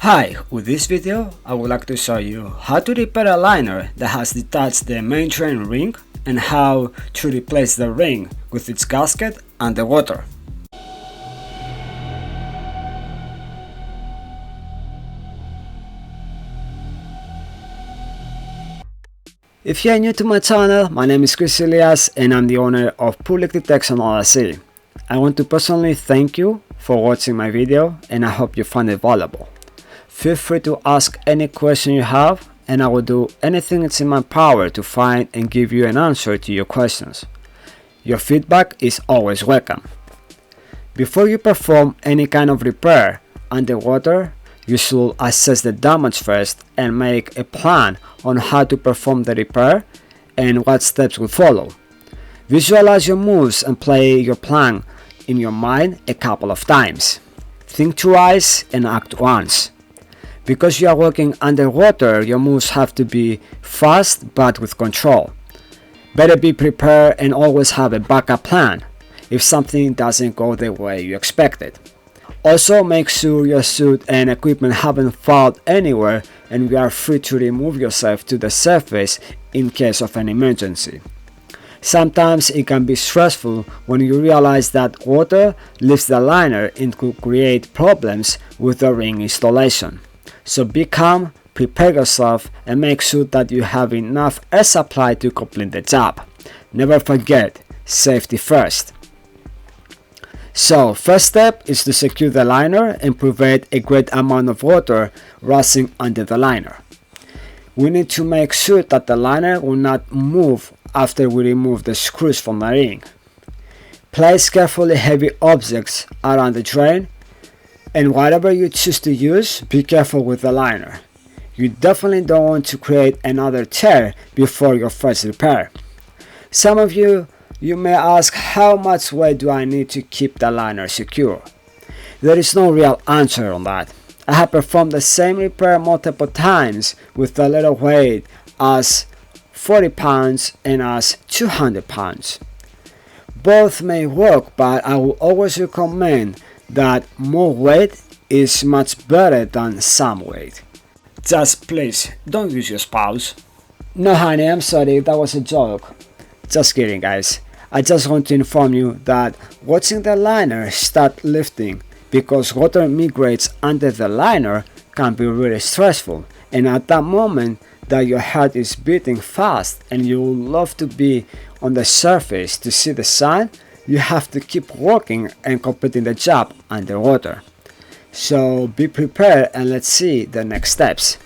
Hi, with this video I would like to show you how to repair a liner that has detached the main drain ring and how to replace the ring with its gasket and the water. If you are new to my channel, my name is Chris Elias and I'm the owner of Public Detection LLC. I want to personally thank you for watching my video and I hope you find it valuable. Feel free to ask any question you have and I will do anything that's in my power to find and give you an answer to your questions. Your feedback is always welcome. Before you perform any kind of repair underwater, you should assess the damage first and make a plan on how to perform the repair and what steps will follow. Visualize your moves and play your plan in your mind a couple of times. Think twice and act once. Because you are working underwater, your moves have to be fast but with control. Better be prepared and always have a backup plan if something doesn't go the way you expected. Also, make sure your suit and equipment haven't fallen anywhere and you are free to remove yourself to the surface in case of an emergency. Sometimes it can be stressful when you realize that water leaves the liner and could create problems with the ring installation. So be calm, prepare yourself and make sure that you have enough air supply to complete the job. Never forget, safety first. So first step is to secure the liner and prevent a great amount of water rushing under the liner. We need to make sure that the liner will not move after we remove the screws from the ring. Place carefully heavy objects around the drain and whatever you choose to use, be careful with the liner. You definitely don't want to create another tear before your first repair. Some of you may ask, how much weight do I need to keep the liner secure? There is no real answer on that. I have performed the same repair multiple times with a little weight as 40 pounds and as 200 pounds. Both may work, but I will always recommend that more weight is much better than some weight. Just please, don't use your spouse. No honey, I'm sorry, that was a joke. Just kidding guys. I just want to inform you that watching the liner start lifting because water migrates under the liner can be really stressful, and at that moment that your heart is beating fast and you would love to be on the surface to see the sun, you have to keep working and completing the job underwater. So be prepared and let's see the next steps.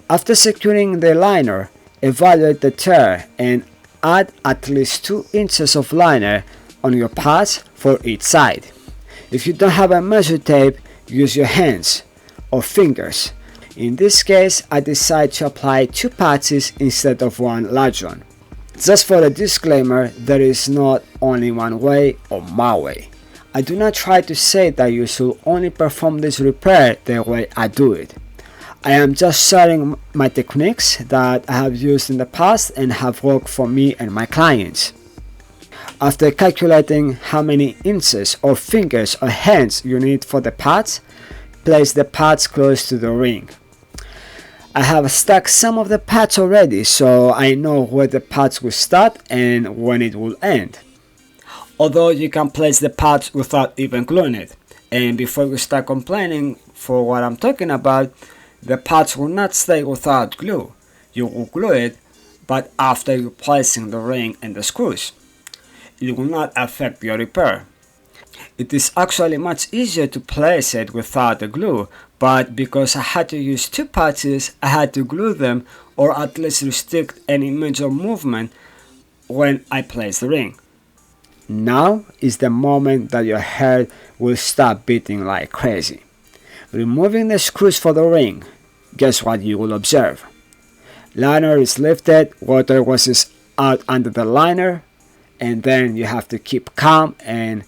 After securing the liner, evaluate the tear and add at least 2 inches of liner on your pads for each side. If you don't have a measure tape, use your hands or fingers. In this case, I decided to apply 2 patches instead of one large one. Just for a disclaimer, there is not only one way or my way. I do not try to say that you should only perform this repair the way I do it. I am just sharing my techniques that I have used in the past and have worked for me and my clients. After calculating how many inches or fingers or hands you need for the pads, place the pads close to the ring. I have stacked some of the pads already, so I know where the pads will start and when it will end. Although you can place the pads without even gluing it. And before you start complaining for what I'm talking about, the pads will not stay without glue. You will glue it, but after you placing the ring and the screws. It will not affect your repair. It is actually much easier to place it without the glue, but because I had to use 2 patches, I had to glue them or at least restrict any major movement when I place the ring. Now is the moment that your heart will start beating like crazy. Removing the screws for the ring, guess what you will observe? Liner is lifted, water washes out under the liner, and then you have to keep calm and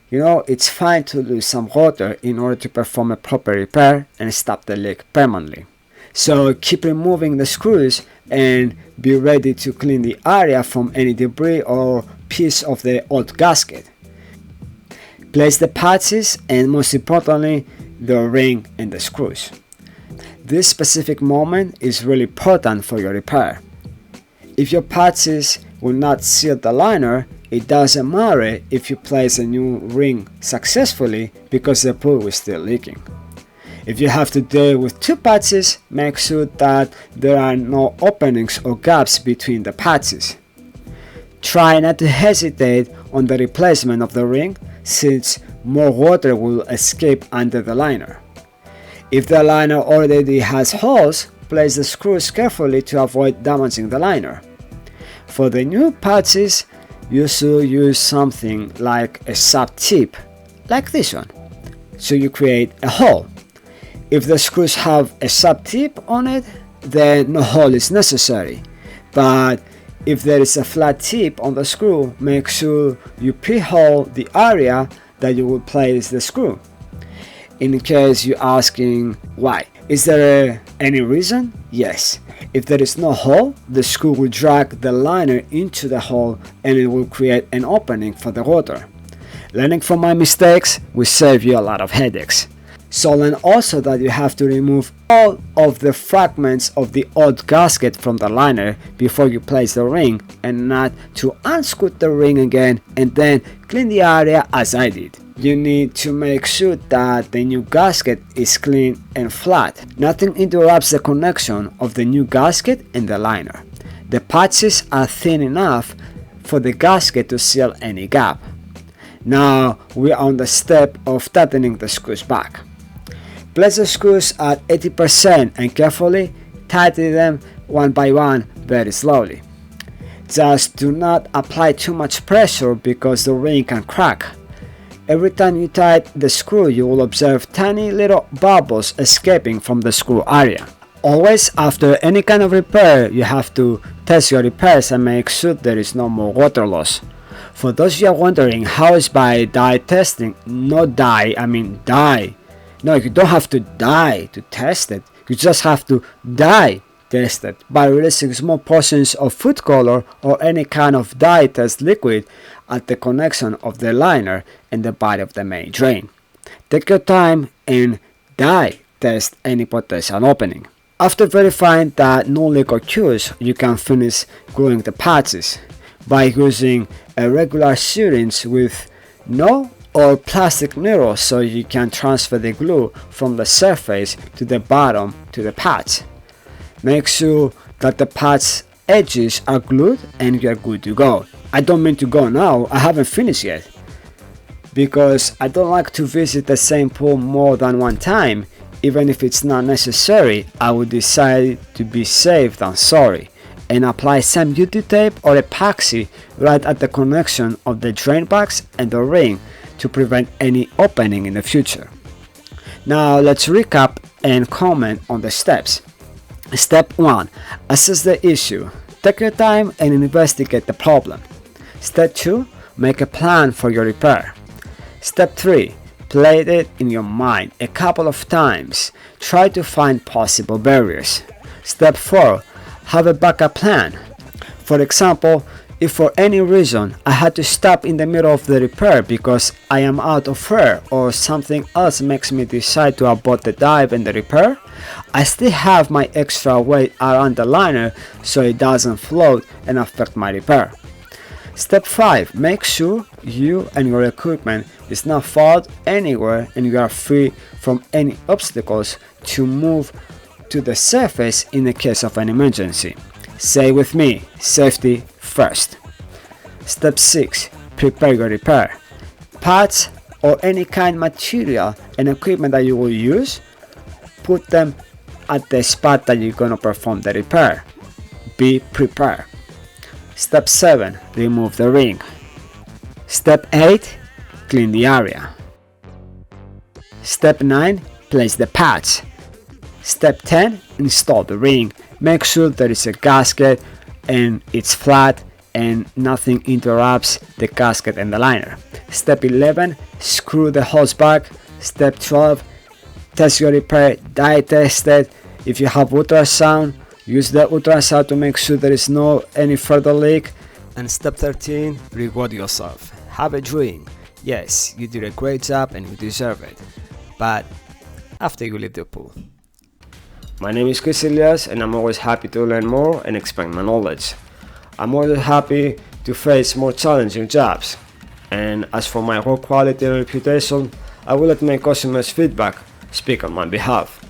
it's fine to lose some water in order to perform a proper repair and stop the leak permanently. So keep removing the screws and be ready to clean the area from any debris or piece of the old gasket. Place the patches and most importantly, the ring and the screws. This specific moment is really important for your repair. If your patches will not seal the liner, it doesn't matter if you place a new ring successfully because the pool is still leaking. If you have to deal with two patches, make sure that there are no openings or gaps between the patches. Try not to hesitate on the replacement of the ring, since more water will escape under the liner. If the liner already has holes, place the screws carefully to avoid damaging the liner. For the new patches, you should use something like a sub tip, like this one, so you create a hole. If the screws have a sub tip on it, then no hole is necessary, but if there is a flat tip on the screw, make sure you pre-hole the area that you will place the screw. In case you're asking why, is there any reason? Yes. If there is no hole, the screw will drag the liner into the hole and it will create an opening for the water. Learning from my mistakes will save you a lot of headaches. So learn also that you have to remove all of the fragments of the old gasket from the liner before you place the ring, and not to unscrew the ring again and then clean the area as I did. You need to make sure that the new gasket is clean and flat. Nothing interrupts the connection of the new gasket and the liner. The patches are thin enough for the gasket to seal any gap. Now we are on the step of tightening the screws back. Place the screws at 80% and carefully tighten them one by one very slowly. Just do not apply too much pressure because the ring can crack. Every time you tighten the screw, you will observe tiny little bubbles escaping from the screw area. Always after any kind of repair, you have to test your repairs and make sure there is no more water loss. For those you are wondering how is by dye testing, not dye, I mean dye. No, you don't have to dye to test it. You just have to dye test it by releasing small portions of food color or any kind of dye test liquid at the connection of the liner and the body of the main drain. Take your time and dye test any potential opening. After verifying that no leak occurs, you can finish gluing the patches by using a regular syringe with no or plastic needle, so you can transfer the glue from the surface to the bottom to the patch. Make sure that the patch edges are glued and you are good to go. I don't mean to go now, I haven't finished yet, because I don't like to visit the same pool more than one time. Even if it's not necessary, I would decide to be safe than sorry and apply some beauty tape or epoxy right at the connection of the drain box and the ring to prevent any opening in the future. Now let's recap and comment on the steps. Step 1. Assess the issue. Take your time and investigate the problem. Step 2. Make a plan for your repair. Step 3. Play it in your mind a couple of times. Try to find possible barriers. Step 4. Have a backup plan. For example, if for any reason I had to stop in the middle of the repair because I am out of air or something else makes me decide to abort the dive and the repair, I still have my extra weight around the liner so it doesn't float and affect my repair. Step 5. Make sure you and your equipment is not fault anywhere and you are free from any obstacles to move to the surface in the case of an emergency. Say with me, safety first. Step 6. Prepare your repair. Parts or any kind material and equipment that you will use, put them at the spot that you're going to perform the repair. Be prepared. Step 7. Remove the ring. Step 8. Clean the area. Step 9. Place the patch. Step 10. Install the ring. Make sure there is a gasket and it's flat and nothing interrupts the gasket and the liner. Step 11. Screw the hose back. Step 12. Test your repair. Dye test it. If you have ultrasound, use the ultrasound to make sure there is no any further leak. And step 13. Reward yourself. Have a dream. Yes, you did a great job and you deserve it. But after you leave the pool. My name is Chris Elias, and I'm always happy to learn more and expand my knowledge. I'm always happy to face more challenging jobs. And as for my work quality and reputation, I will let my customers' feedback speak on my behalf.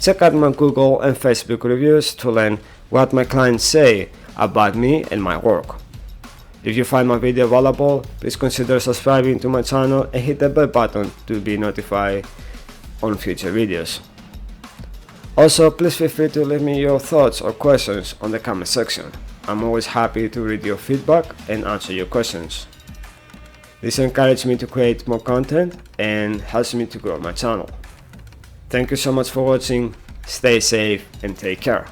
Check out my Google and Facebook reviews to learn what my clients say about me and my work. If you find my video valuable, please consider subscribing to my channel and hit the bell button to be notified on future videos. Also, please feel free to leave me your thoughts or questions on the comment section. I'm always happy to read your feedback and answer your questions. This encourages me to create more content and helps me to grow my channel. Thank you so much for watching, stay safe and take care.